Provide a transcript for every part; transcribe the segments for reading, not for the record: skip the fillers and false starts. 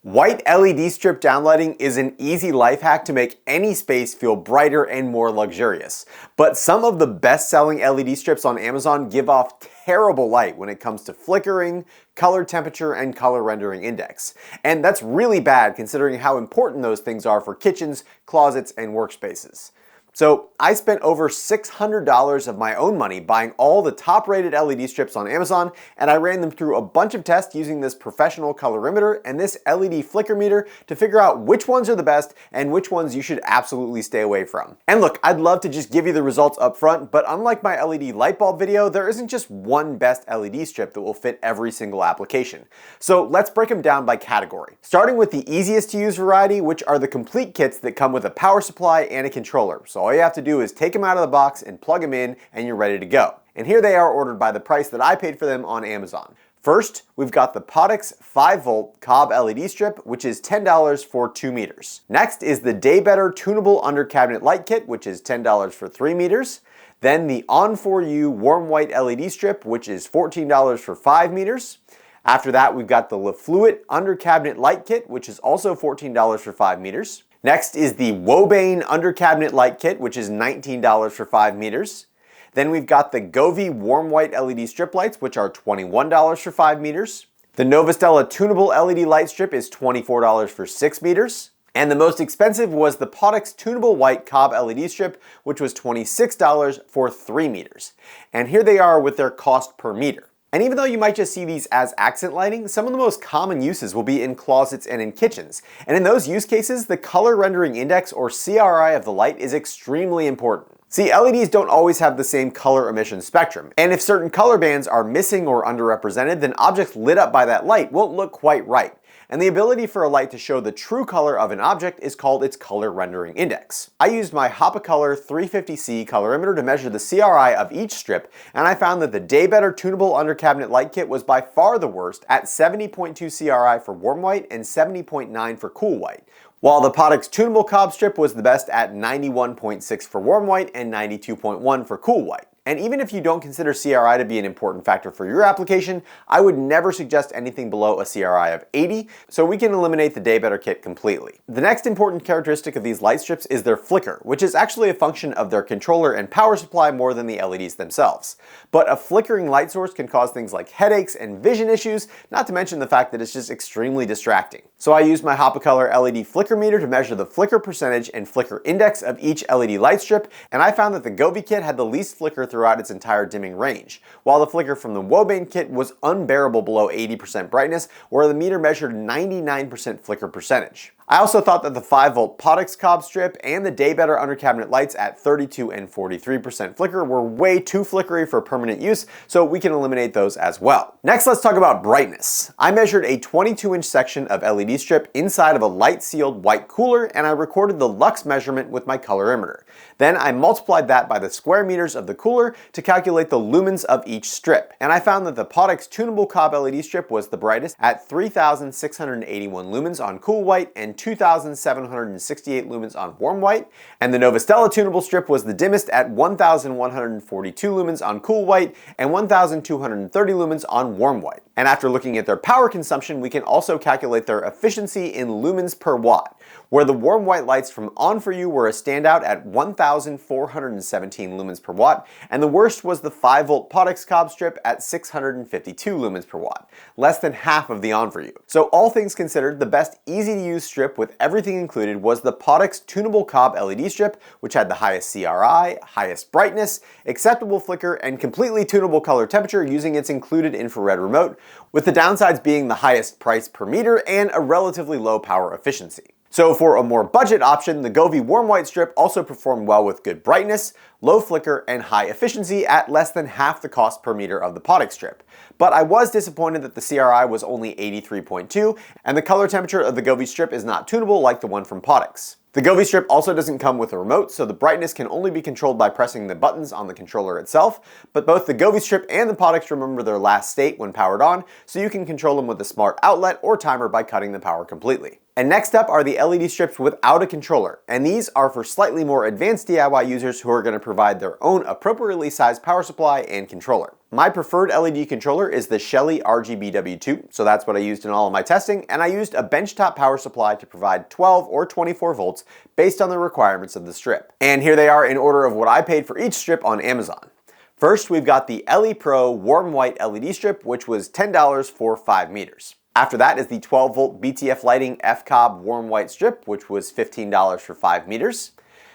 White LED strip downlighting is an easy life hack to make any space feel brighter and more luxurious. But some of the best-selling LED strips on Amazon give off terrible light when it comes to flickering, color temperature, and color rendering index. And that's really bad considering how important those things are for kitchens, closets, and workspaces. So I spent over $600 of my own money buying all the top-rated LED strips on Amazon, and I ran them through a bunch of tests using this professional colorimeter and this LED flicker meter to figure out which ones are the best and which ones you should absolutely stay away from. And look, I'd love to just give you the results up front, but unlike my LED light bulb video, there isn't just one best LED strip that will fit every single application. So let's break them down by category. Starting with the easiest to use variety, which are the complete kits that come with a power supply and a controller. So all you have to do is take them out of the box and plug them in and you're ready to go. And here they are ordered by the price that I paid for them on Amazon. First, we've got the Pottix 5-volt Cobb LED strip, which is $10 for 2 meters. Next is the Daybetter tunable under cabinet light kit, which is $10 for 3 meters. Then the On4U warm white LED strip, which is $14 for 5 meters. After that, we've got the LaFluent under cabinet light kit, which is also $14 for 5 meters. Next is the Woebane under cabinet light kit, which is $19 for 5 meters. Then we've got the Govee warm white LED strip lights, which are $21 for 5 meters. The Novastella tunable LED light strip is $24 for 6 meters. And the most expensive was the Pottix tunable white Cobb LED strip, which was $26 for 3 meters. And here they are with their cost per meter. And even though you might just see these as accent lighting, some of the most common uses will be in closets and in kitchens. And in those use cases, the color rendering index or CRI of the light is extremely important. See, LEDs don't always have the same color emission spectrum, and if certain color bands are missing or underrepresented, then objects lit up by that light won't look quite right. And the ability for a light to show the true color of an object is called its color rendering index. I used my Hopacolor 350C colorimeter to measure the CRI of each strip, and I found that the Daybetter tunable under cabinet light kit was by far the worst at 70.2 CRI for warm white and 70.9 for cool white, while the Pottix tunable Cobb strip was the best at 91.6 for warm white and 92.1 for cool white. And even if you don't consider CRI to be an important factor for your application, I would never suggest anything below a CRI of 80, so we can eliminate the Daybetter kit completely. The next important characteristic of these light strips is their flicker, which is actually a function of their controller and power supply more than the LEDs themselves. But a flickering light source can cause things like headaches and vision issues, not to mention the fact that it's just extremely distracting. So I used my Hopacolor LED flicker meter to measure the flicker percentage and flicker index of each LED light strip, and I found that the Govee kit had the least flicker throughout its entire dimming range, while the flicker from the Woebane kit was unbearable below 80% brightness, where the meter measured 99% flicker percentage. I also thought that the 5-volt Pottix Cobb strip and the Daybetter under cabinet lights at 32 and 43% flicker were way too flickery for permanent use, so we can eliminate those as well. Next, let's talk about brightness. I measured a 22-inch section of LED strip inside of a light-sealed white cooler, and I recorded the lux measurement with my colorimeter. Then I multiplied that by the square meters of the cooler to calculate the lumens of each strip, and I found that the Pottix tunable Cobb LED strip was the brightest at 3,681 lumens on cool white and 2,768 lumens on warm white, and the Novastella tunable strip was the dimmest at 1,142 lumens on cool white and 1,230 lumens on warm white. And after looking at their power consumption, we can also calculate their efficiency in lumens per watt, where the warm white lights from On4U were a standout at 1,417 lumens per watt, and the worst was the 5-volt Pottix Cobb strip at 652 lumens per watt, less than half of the On4U. So all things considered, the best easy-to-use strip with everything included was the Pottix tunable Cobb LED strip, which had the highest CRI, highest brightness, acceptable flicker, and completely tunable color temperature using its included infrared remote, with the downsides being the highest price per meter and a relatively low power efficiency. So for a more budget option, the Govee warm white strip also performed well with good brightness, low flicker, and high efficiency at less than half the cost per meter of the Pottix strip. But I was disappointed that the CRI was only 83.2, and the color temperature of the Govee strip is not tunable like the one from Pottix. The Govee strip also doesn't come with a remote, so the brightness can only be controlled by pressing the buttons on the controller itself, but both the Govee strip and the Pottix remember their last state when powered on, so you can control them with a smart outlet or timer by cutting the power completely. And next up are the LED strips without a controller, and these are for slightly more advanced DIY users who are going to provide their own appropriately sized power supply and controller. My preferred LED controller is the Shelly RGBW2, so that's what I used in all of my testing, and I used a benchtop power supply to provide 12 or 24 volts based on the requirements of the strip. And here they are in order of what I paid for each strip on Amazon. First, we've got the LE Pro Warm White LED strip, which was $10 for 5 meters. After that is the 12 volt BTF Lighting FCOB Warm White strip, which was $15 for 5 meters.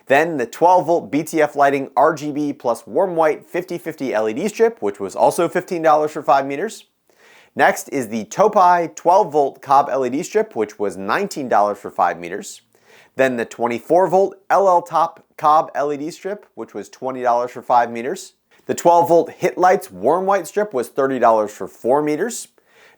Then the 12 volt BTF Lighting RGB plus Warm White 50/50 LED strip, which was also $15 for 5 meters. Next is the Topai 12 volt Cob LED strip, which was $19 for 5 meters. Then the 24 volt LL Top Cob LED strip, which was $20 for 5 meters. The 12 volt Hit Lights Warm White strip was $30 for 4 meters.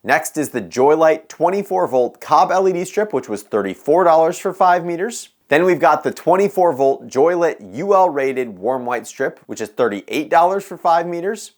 Next is the Joylight 24 volt Cob LED strip, which was $34 for 5 meters. Then we've got the 24 volt Joylit UL rated Warm White strip, which is $38 for 5 meters.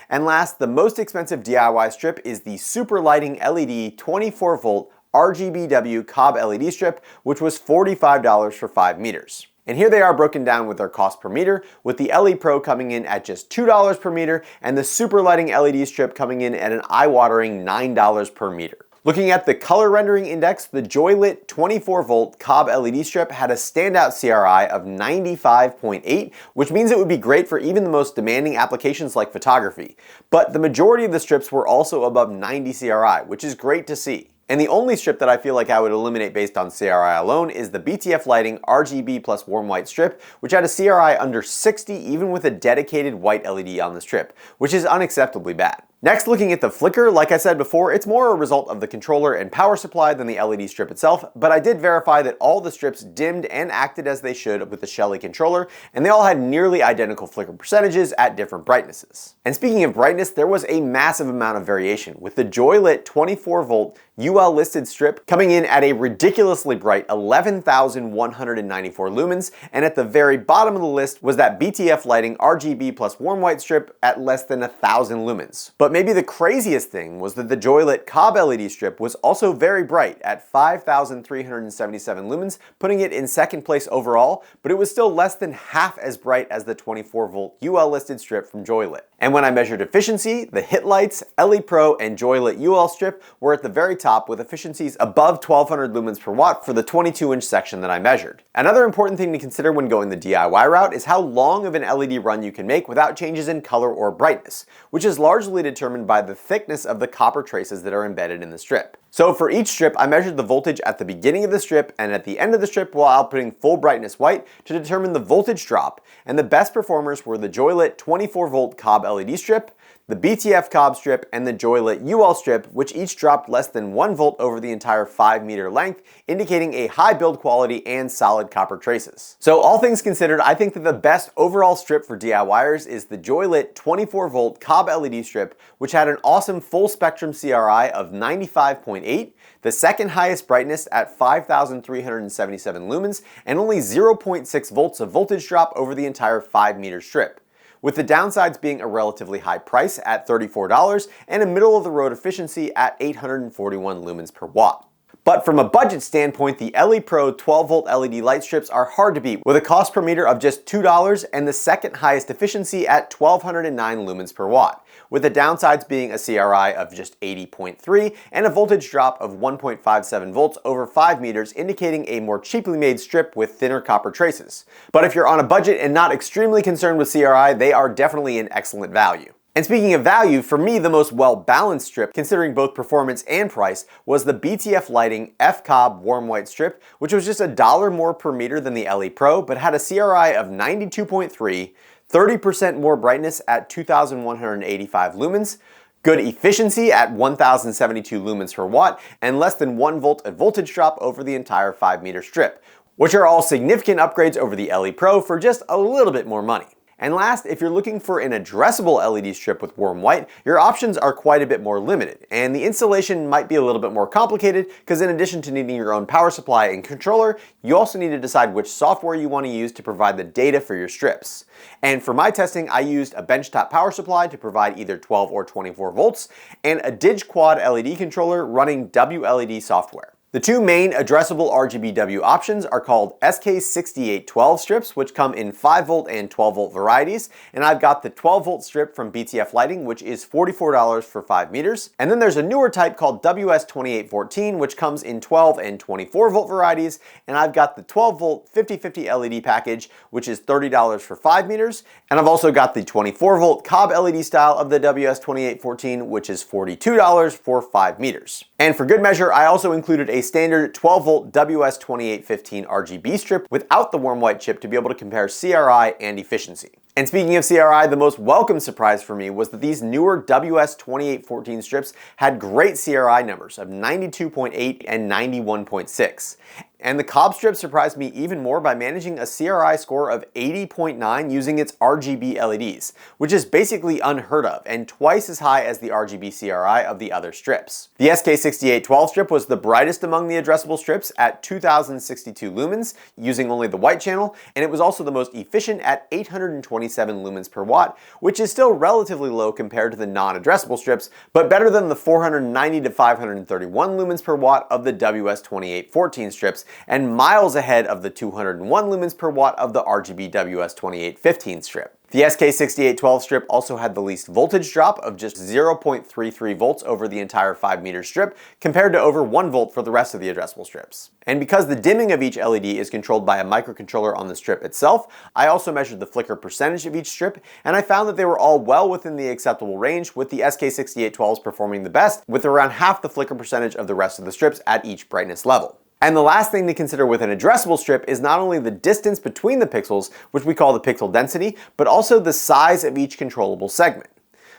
And last, the most expensive DIY strip is the Super Lighting LED 24 volt RGBW Cob LED strip, which was $45 for 5 meters. And here they are broken down with their cost per meter, with the LE Pro coming in at just $2 per meter and the Super Lighting LED strip coming in at an eye-watering $9 per meter. Looking at the color rendering index, the Joylit 24 volt Cob LED strip had a standout CRI of 95.8, which means it would be great for even the most demanding applications like photography. But the majority of the strips were also above 90 CRI, which is great to see. And the only strip that I feel like I would eliminate based on CRI alone is the BTF Lighting RGB plus Warm White strip, which had a CRI under 60 even with a dedicated white LED on the strip, which is unacceptably bad. Next, looking at the flicker, like I said before, it's more a result of the controller and power supply than the LED strip itself, but I did verify that all the strips dimmed and acted as they should with the Shelly controller, and they all had nearly identical flicker percentages at different brightnesses. And speaking of brightness, there was a massive amount of variation, with the Joylit 24 volt UL listed strip coming in at a ridiculously bright 11,194 lumens, and at the very bottom of the list was that BTF Lighting RGB plus Warm White strip at less than 1,000 lumens. But maybe the craziest thing was that the Joylit Cob LED strip was also very bright at 5,377 lumens, putting it in second place overall, but it was still less than half as bright as the 24 volt UL listed strip from Joylit. And when I measured efficiency, the Hit Lights, LE Pro, and Joylit UL strip were at the very top with efficiencies above 1200 lumens per watt for the 22-inch section that I measured. Another important thing to consider when going the DIY route is how long of an LED run you can make without changes in color or brightness, which is largely determined by the thickness of the copper traces that are embedded in the strip. So for each strip, I measured the voltage at the beginning of the strip and at the end of the strip while outputting full brightness white to determine the voltage drop, and the best performers were the Joylit 24 volt Cob LED strip, the BTF Cob strip, and the Joylit UL strip, which each dropped less than 1 volt over the entire 5 meter length, indicating a high build quality and solid copper traces. So all things considered, I think that the best overall strip for DIYers is the Joylit 24 volt Cob LED strip, which had an awesome full spectrum CRI of 95.8, the second highest brightness at 5,377 lumens, and only 0.6 volts of voltage drop over the entire 5 meter strip, with the downsides being a relatively high price at $34 and a middle of the road efficiency at 841 lumens per watt. But from a budget standpoint, the LE Pro 12 volt LED light strips are hard to beat, with a cost per meter of just $2 and the second highest efficiency at 1209 lumens per watt, with the downsides being a CRI of just 80.3 and a voltage drop of 1.57 volts over 5 meters, indicating a more cheaply made strip with thinner copper traces. But if you're on a budget and not extremely concerned with CRI, they are definitely an excellent value. And speaking of value, for me the most well-balanced strip, considering both performance and price, was the BTF Lighting FCOB Warm White strip, which was just $1 more per meter than the LE Pro, but had a CRI of 92.3, 30% more brightness at 2,185 lumens, good efficiency at 1,072 lumens per watt, and less than 1 volt of voltage drop over the entire 5 meter strip, which are all significant upgrades over the LE Pro for just a little bit more money. And last, if you're looking for an addressable LED strip with warm white, your options are quite a bit more limited, and the installation might be a little bit more complicated because in addition to needing your own power supply and controller, you also need to decide which software you want to use to provide the data for your strips. And for my testing, I used a benchtop power supply to provide either 12 or 24 volts, and a DigQuad LED controller running WLED software. The The two main addressable RGBW options are called SK6812 strips, which come in 5V and 12V varieties, and I've got the 12V strip from BTF Lighting, which is $44 for 5 meters. And then there's a newer type called WS2814, which comes in 12 and 24V varieties, and I've got the 12V 50/50 LED package, which is $30 for 5 meters, and I've also got the 24V Cobb LED style of the WS2814, which is $42 for 5 meters. And for good measure, I also included a standard 12V WS2815 RGB strip without the warm white chip to be able to compare CRI and efficiency. And speaking of CRI, the most welcome surprise for me was that these newer WS2814 strips had great CRI numbers of 92.8 and 91.6. And the Cobb strip surprised me even more by managing a CRI score of 80.9 using its RGB LEDs, which is basically unheard of and twice as high as the RGB CRI of the other strips. The SK6812 strip was the brightest among the addressable strips at 2062 lumens using only the white channel, and it was also the most efficient at 827 lumens per watt, which is still relatively low compared to the non-addressable strips, but better than the 490 to 531 lumens per watt of the WS2814 strips, and miles ahead of the 201 lumens per watt of the RGB WS2815 strip. The SK6812 strip also had the least voltage drop of just 0.33 volts over the entire 5 meter strip, compared to over 1 volt for the rest of the addressable strips. And because the dimming of each LED is controlled by a microcontroller on the strip itself, I also measured the flicker percentage of each strip, and I found that they were all well within the acceptable range, with the SK6812s performing the best, with around half the flicker percentage of the rest of the strips at each brightness level. And the last thing to consider with an addressable strip is not only the distance between the pixels, which we call the pixel density, but also the size of each controllable segment.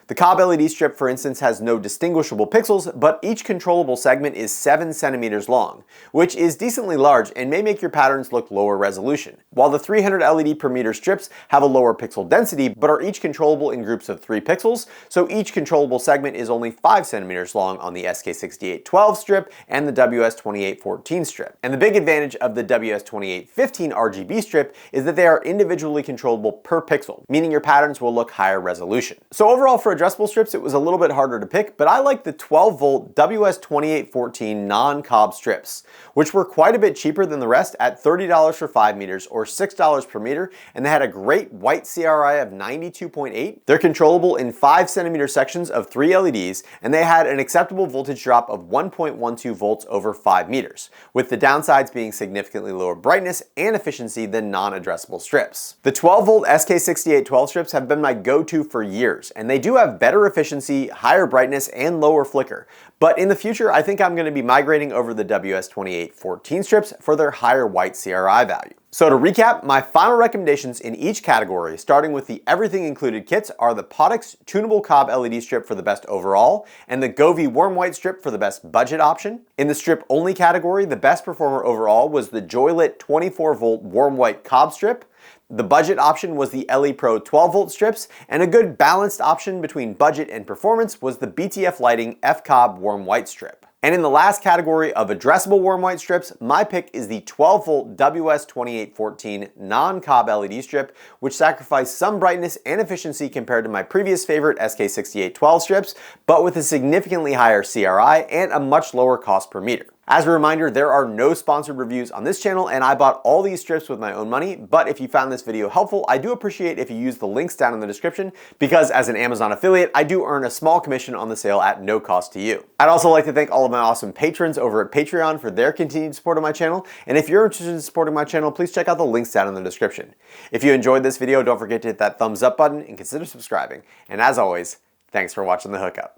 The Cobb LED strip, for instance, has no distinguishable pixels, but each controllable segment is 7 centimeters long, which is decently large and may make your patterns look lower resolution. While the 300 LED per meter strips have a lower pixel density, but are each controllable in groups of 3 pixels, so each controllable segment is only 5 centimeters long on the SK6812 strip and the WS2814 strip. And the big advantage of the WS2815 RGB strip is that they are individually controllable per pixel, meaning your patterns will look higher resolution. So overall, for addressable strips, it was a little bit harder to pick, but I like the 12V WS2814 non-Cobb strips, which were quite a bit cheaper than the rest at $30 for 5 meters or $6 per meter, and they had a great white CRI of 92.8. They're controllable in 5 centimeter sections of 3 LEDs, and they had an acceptable voltage drop of 1.12 volts over 5 meters, with the downsides being significantly lower brightness and efficiency than non-addressable strips. The 12V SK6812 strips have been my go-to for years, and they do have better efficiency, higher brightness, and lower flicker. But in the future, I think I'm going to be migrating over the WS2814 strips for their higher white CRI value. So to recap, my final recommendations in each category, starting with the everything included kits, are the Pottix tunable Cobb LED strip for the best overall, and the Govee warm white strip for the best budget option. In the strip only category, the best performer overall was the Joylit 24V warm white Cobb strip. The budget option was the LE Pro 12V strips, and a good balanced option between budget and performance was the BTF Lighting F-Cobb warm white strip. And in the last category of addressable warm white strips, my pick is the 12V WS2814 non-Cobb LED strip, which sacrificed some brightness and efficiency compared to my previous favorite SK6812 strips, but with a significantly higher CRI and a much lower cost per meter. As a reminder, there are no sponsored reviews on this channel, and I bought all these strips with my own money, but if you found this video helpful, I do appreciate if you use the links down in the description, because as an Amazon affiliate, I do earn a small commission on the sale at no cost to you. I'd also like to thank all of my awesome patrons over at Patreon for their continued support of my channel, and if you're interested in supporting my channel, please check out the links down in the description. If you enjoyed this video, don't forget to hit that thumbs up button and consider subscribing. And as always, thanks for watching The Hookup.